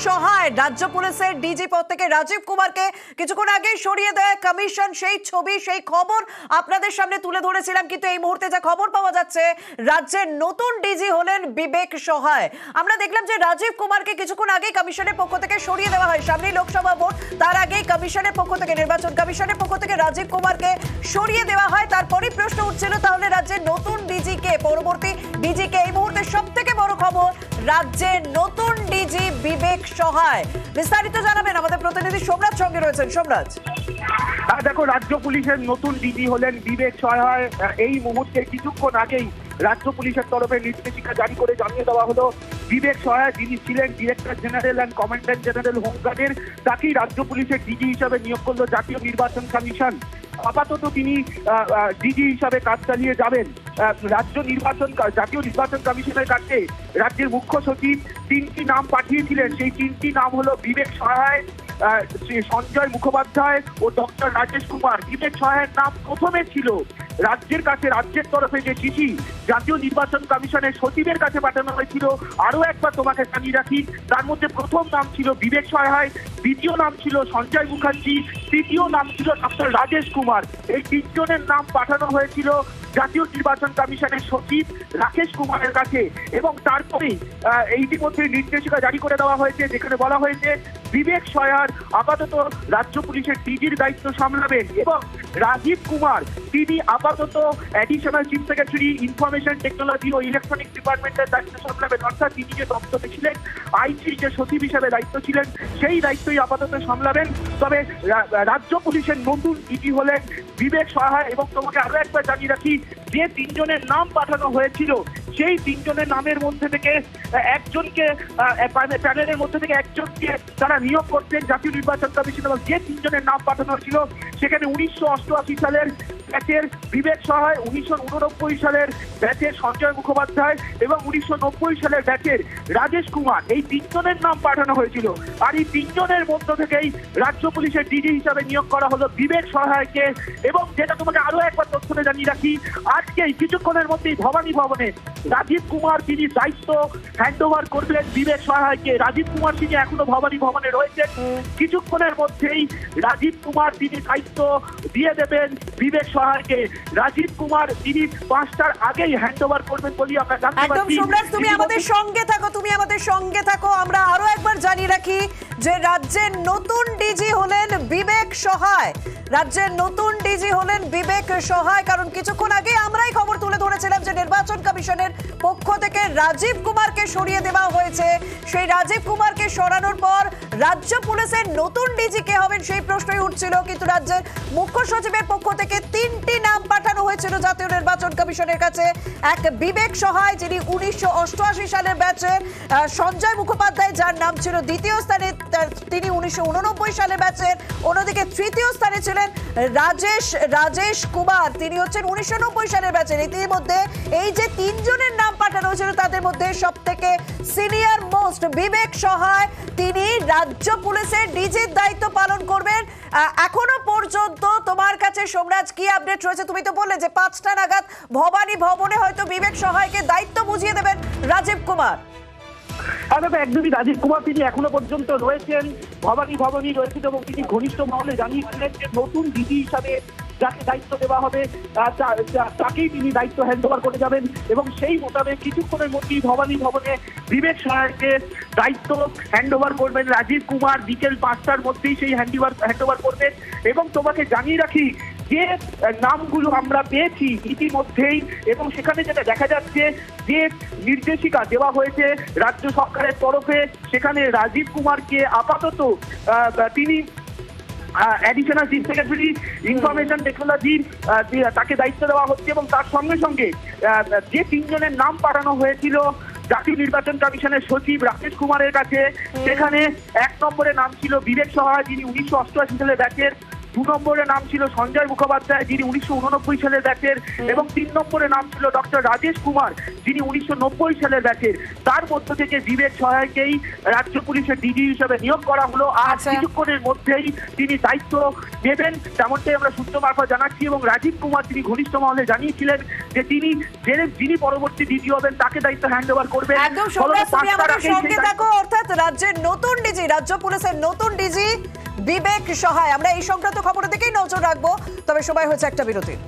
সহায় রাজ্য পুলিশের ডিজি পদ থেকে রাজীব কুমারকে কিছুক্ষণ আগেই সরিয়ে দেয় কমিশন। সেই ছবি, সেই খবর আপনাদের সামনে তুলে ধরেছিলাম, কিন্তু এই মুহূর্তে যা খবর পাওয়া যাচ্ছে, রাজ্যের নতুন ডিজি হলেন বিবেক সহায়। আমরা দেখলাম যে রাজীব কুমারকে কিছুক্ষণ আগেই কমিশনের পক্ষ থেকে সরিয়ে দেওয়া হয়। সামনেই লোকসভা ভোট, তার আগেই কমিশনের পক্ষ থেকে, নির্বাচন কমিশনের পক্ষ থেকে রাজীব কুমারকে সরিয়ে দেওয়া হয়। তারপরই প্রশ্ন উঠছিল, তাহলে রাজ্যের নতুন ডিজি কে, পরবর্তী ডিজি কে? এই মুহূর্তে সব থেকে বড় খবর, রাজ্যের নতুন ডিজি বিবেক সহায়। বিস্তারিত জানাবেন আমাদের প্রতিনিধি সোমরাজ সঙ্গে রয়েছেন। সোমরাজ, দেখো, রাজ্য পুলিশের নতুন ডিজি হলেন বিবেক সহায়। এই মুহূর্তে কিছুক্ষণ আগেই রাজ্য পুলিশের তরফে নির্দেশিকা জারি করে জানিয়ে দেওয়া হলো, বিবেক সহায় যিনি ছিলেন director general and commandant general হোমগার্ডের, তাকেই রাজ্য পুলিশের ডিজি হিসাবে নিয়োগ করলো জাতীয় নির্বাচন কমিশন। আপাতত তিনি ডিজি হিসাবে কাজ চালিয়ে যাবেন। জাতীয় নির্বাচন কমিশনের কাছে রাজ্যের মুখ্য সচিব তিনটি নাম পাঠিয়েছিলেন। সেই তিনটি নাম হলো বিবেক সহায়, সঞ্জয় মুখোপাধ্যায় ও ডক্টর রাজেশ কুমার। বিবেক সহায়ের নাম প্রথমে ছিল রাজ্যের কাছে, রাজ্যের তরফে যে চিঠি জাতীয় নির্বাচন কমিশনের সচিবের কাছে পাঠানো হয়েছিল, আরো একবার তোমাকে জানিয়ে রাখি, তার মধ্যে প্রথম নাম ছিল বিবেক সহায়, দ্বিতীয় নাম ছিল সঞ্জয় মুখার্জি, তৃতীয় নাম ছিল ডক্টর রাজেশ কুমার। এই তিনজনের নাম পাঠানো হয়েছিল জাতীয় নির্বাচন কমিশনের সচিব রাকেশ কুমারের কাছে, এবং তারপরেই ইতিমধ্যে নির্দেশিকা জারি করে দেওয়া হয়েছে, যেখানে বলা হয়েছে বিবেক সহায় আপাতত রাজ্য পুলিশের ডিজির দায়িত্ব সামলাবেন, এবং রাজীব কুমার তিনি আপাতত additional chief secretary information technology ও ইলেকট্রনিক্স ডিপার্টমেন্টের দায়িত্ব সামলাবেন। অর্থাৎ তিনি যে দপ্তরে ছিলেন, আইসির যে সচিব হিসেবে দায়িত্ব ছিলেন, সেই দায়িত্বই আপাতত সামলাবেন। তবে রাজ্য পুলিশের নতুন ডিজি হলেন বিবেক সহায়। এবং তোমাকে আরো একবার জানিয়ে রাখি, যে তিনজনের নাম পাঠানো হয়েছিল, সেই তিনজনের নামের মধ্যে থেকে একজনকে, প্যানেলের মধ্যে থেকে একজনকে তারা নিয়োগ করতেন জাতীয় নির্বাচন কমিশন। এবং যে তিনজনের নাম পাঠানো হয়েছিল, সেখানে 1988 সালের ব্যাচের বিবেক সহায়, 1989 সালের ব্যাচের সঞ্জয় মুখোপাধ্যায় এবং 1990 সালের ব্যাচের রাজেশ কুমার, এই তিনজনের নাম পাঠানো হয়েছিল। আর এই তিনজনের মধ্য থেকেই রাজ্য পুলিশের ডিজি হিসাবে নিয়োগ করা হলো বিবেক সহায়কে। এবং যেটা তোমাকে আরো একবার তথ্য জানিয়ে রাখি, আজকেই কিছুক্ষণের মধ্যেই ভবানী ভবনে রাজীব কুমার তিনি দায়িত্ব হ্যান্ড ওভার করবেন বিবেক সহায়কে। রাজীব কুমার তিনি এখনো ভবানী ভবনে রয়েছেন। কিছুক্ষণের মধ্যেই রাজীব কুমার তিনি দায়িত্ব দিয়ে দেবেন বিবেক সহায়কে। রাজীব কুমার তিনি 5টার আগেই হ্যান্ড ওভার করবেন বলে আমরা জানতে পারছি। একদম সোমরাজ, তুমি আমাদের সঙ্গে থাকো। আমরা আরো একবার জানিয়ে রাখি যে রাজ্যের নতুন ডিজি হলেন বিবেক সহায়। রাজ্যের নতুন ডিজি হলেন বিবেক সহায়, কারণ কিছুক্ষণ আগে আমরাই খবর তুলে ধরেছিলাম যে নির্বাচন কমিশনের পক্ষ থেকে রাজীব কুমারকে সরিয়ে দেওয়া হয়েছে। সেই রাজীব কুমারকে সরানোর পর রাজ্য পুলিশের নতুন ডিজি কে হবেন সেই প্রশ্নই উঠছিল, কিন্তু রাজ্যের মুখ্য সচিবের পক্ষ থেকে তিনটি নাম পাঠানো হয়েছিল জাতীয় নির্বাচন কমিশনের কাছে। এক বিবেক সহায়, যিনি 1988 সালের ব্যাচের, সঞ্জয় মুখোপাধ্যায় যার নাম ছিল দ্বিতীয় স্থানে, তিনি 1989 সালের ব্যাচের। অন্যদিকে তৃতীয় স্থানে ছিলেন রাজেশ কুমার, তিনি হচ্ছেন 1990 সালের ব্যাচের। ইতিমধ্যে এই যে তিনজনের নাম পাঠানো হয়েছিল, তাদের মধ্যে সব থেকে সিনিয়র মোস্ট বিবেক সহায়, তিনি রাজ্য পুলিশের ডিজির দায়িত্ব পালন করবেন। এখনো পর্যন্ত তোমার কাছে সোমরাজ কি আপডেট রয়েছে? তুমি তো বললে যে 5টা নাগাদ ভবানী ভবনে হয়তো বিবেক সহায়কে দায়িত্ব বুঝিয়ে দেবেন রাজীব কুমার। একদমই, রাজীব কুমার তিনি এখনো পর্যন্ত রয়েছেন, ভবানী ভবনই রয়েছেন, এবং তিনি ঘনিষ্ঠ মহলে জানিয়েছিলেন যে নতুন ডিজি হিসাবে যাকে দায়িত্ব দেওয়া হবে তাকেই তিনি দায়িত্ব হ্যান্ড ওভার করে যাবেন। এবং সেই মোতাবেক কিছুক্ষণের মধ্যেই ভবানী ভবনে বিবেক সহায়কে দায়িত্ব হ্যান্ড ওভার করবেন রাজীব কুমার। বিকেল 5টার মধ্যেই সেই হ্যান্ড ওভার করবেন। এবং তোমাকে জানিয়ে রাখি, যে নামগুলো আমরা পেয়েছি ইতিমধ্যেই, এবং সেখানে যেটা দেখা যাচ্ছে যে নির্দেশিকা দেওয়া হয়েছে রাজ্য সরকারের তরফে, সেখানে রাজীব কুমারকে আপাতত তিনি additional chief secretary information technology তাকে দায়িত্ব দেওয়া হচ্ছে। এবং তার সঙ্গে সঙ্গে যে তিনজনের নাম পাঠানো হয়েছিল জাতীয় নির্বাচন কমিশনের সচিব রাকেশ কুমারের কাছে, সেখানে 1 নম্বরে নাম ছিল বিবেক সহায়, যিনি 1988 সালের ব্যাচের, 2 নম্বরে নাম ছিল সঞ্জয় মুখোপাধ্যায়, যিনি 1989 সালের ব্যাচের, এবং 3 নম্বরে নাম ছিল ডক্টর রাজেশ কুমার, যিনি 1990 সালের ব্যাচের। তার মধ্য থেকে বিবেক সহায়কেই রাজ্য পুলিশের ডিজি হিসেবে নিয়োগ করা হলো। আর কিছুক্ষণের মধ্যেই তিনি দায়িত্ব নেবেন, তেমনটাই আমরা সূত্র মারফত জানাচ্ছি। এবং রাজীব কুমার তিনি ঘনিষ্ঠ মহলে জানিয়েছিলেন যে যিনি পরবর্তী ডিজি হবেন তাকে দায়িত্ব হ্যান্ড ওভার করবেন। একদম সোমনাথ, তুমি আমাদের সঙ্গে থাকো। অর্থাৎ রাজ্যের নতুন ডিজি, রাজ্য পুলিশের নতুন ডিজি বিবেক সহায়। আমরা এই সংক্রান্ত খবরের দিকেই নজর রাখবো, তবে সময় হচ্ছে একটা বিরতির।